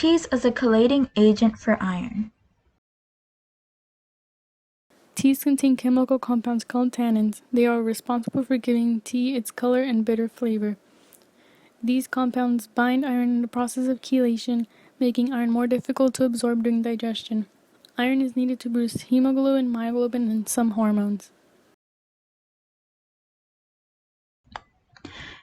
teas as a chelating agent for iron. Teas contain chemical compounds called tannins. They are responsible for giving tea its color and bitter flavor. These compounds bind iron in the process of chelation, making iron more difficult to absorb during digestion. Iron is needed to produce hemoglobin, myoglobin, and some hormones.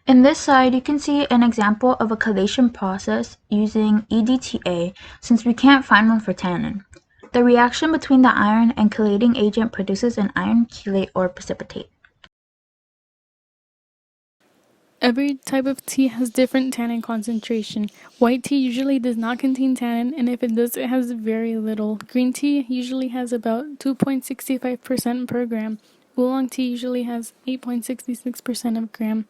In this slide, you can see an example of a chelation process using EDTA since we can't find one for tannin. The reaction between the iron and chelating agent produces an iron chelate or precipitate. Every type of tea has different tannin concentration. White tea usually does not contain tannin, and if it does, it has very little. Green tea usually has about 2.65% per gram. Oolong tea usually has 8.66% of gram,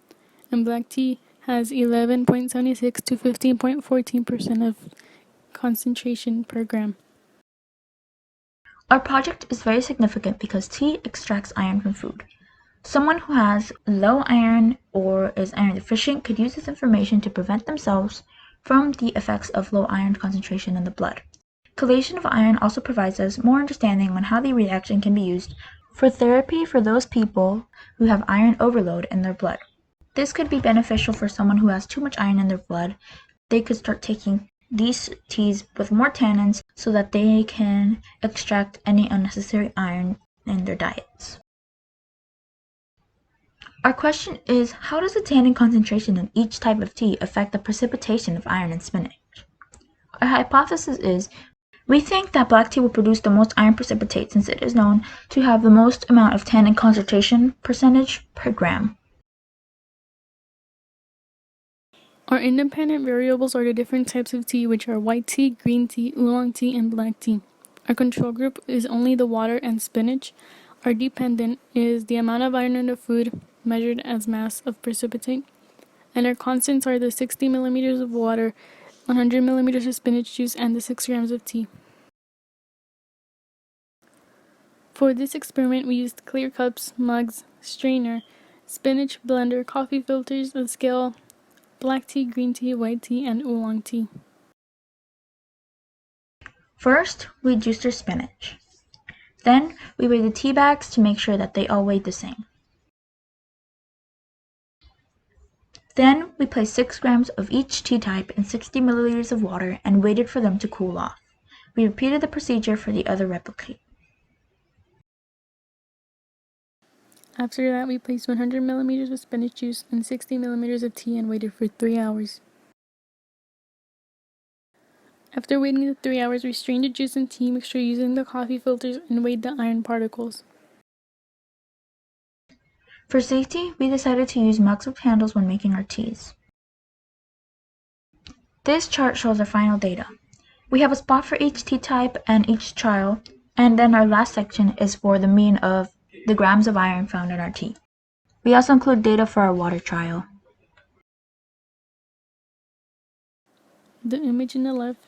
and black tea has 11.76 to 15.14% of concentration per gram. Our project is very significant because tea extracts iron from food. Someone who has low iron or is iron deficient could use this information to prevent themselves from the effects of low iron concentration in the blood. Chelation of iron also provides us more understanding on how the reaction can be used for therapy for those people who have iron overload in their blood. This could be beneficial for someone who has too much iron in their blood. They could start taking these teas with more tannins so that they can extract any unnecessary iron in their diets. Our question is, how does the tannin concentration in each type of tea affect the precipitation of iron in spinach? Our hypothesis is, we think that black tea will produce the most iron precipitate since it is known to have the most amount of tannin concentration percentage per gram. Our independent variables are the different types of tea, which are white tea, green tea, oolong tea, and black tea. Our control group is only the water and spinach. Our dependent is the amount of iron in the food measured as mass of precipitate. And our constants are the 60 milliliters of water, 100 milliliters of spinach juice, and the 6 grams of tea. For this experiment, we used clear cups, mugs, strainer, spinach blender, coffee filters, a scale, black tea, green tea, white tea, and oolong tea. First, we juiced our spinach. Then, we weighed the tea bags to make sure that they all weighed the same. Then, we placed 6 grams of each tea type in 60 milliliters of water and waited for them to cool off. We repeated the procedure for the other replicate. After that, we placed 100 milliliters of spinach juice and 60 milliliters of tea and waited for 3 hours. After waiting the 3 hours, we strained the juice and tea mixture using the coffee filters and weighed the iron particles. For safety, we decided to use mugs with handles when making our teas. This chart shows our final data. We have a spot for each tea type and each trial, and then our last section is for the mean of the grams of iron found in our tea. We also include data for our water trial. The image in the left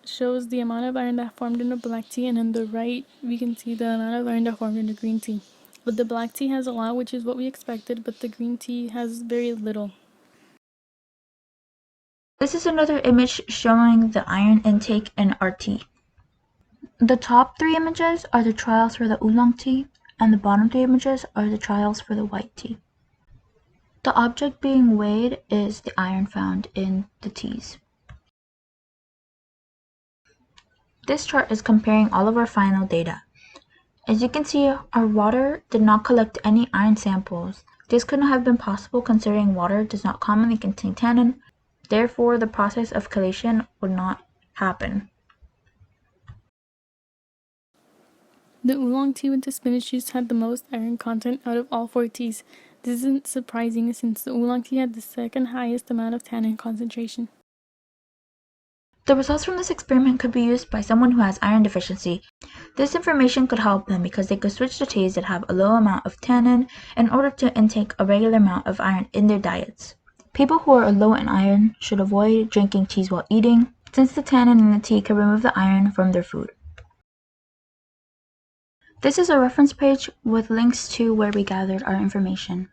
shows the amount of iron that formed in the black tea, and on the right we can see the amount of iron that formed in the green tea. But the black tea has a lot, which is what we expected, but the green tea has very little. This is another image showing the iron intake in our tea. The top 3 images are the trials for the oolong tea, and the bottom 3 images are the trials for the white tea. The object being weighed is the iron found in the teas. This chart is comparing all of our final data. As you can see, our water did not collect any iron samples. This could not have been possible considering water does not commonly contain tannin, therefore the process of chelation would not happen. The oolong tea with the spinach juice had the most iron content out of all 4 teas. This isn't surprising since the oolong tea had the second highest amount of tannin concentration. The results from this experiment could be used by someone who has iron deficiency. This information could help them because they could switch to teas that have a low amount of tannin in order to intake a regular amount of iron in their diets. People who are low in iron should avoid drinking teas while eating, since the tannin in the tea can remove the iron from their food. This is a reference page with links to where we gathered our information.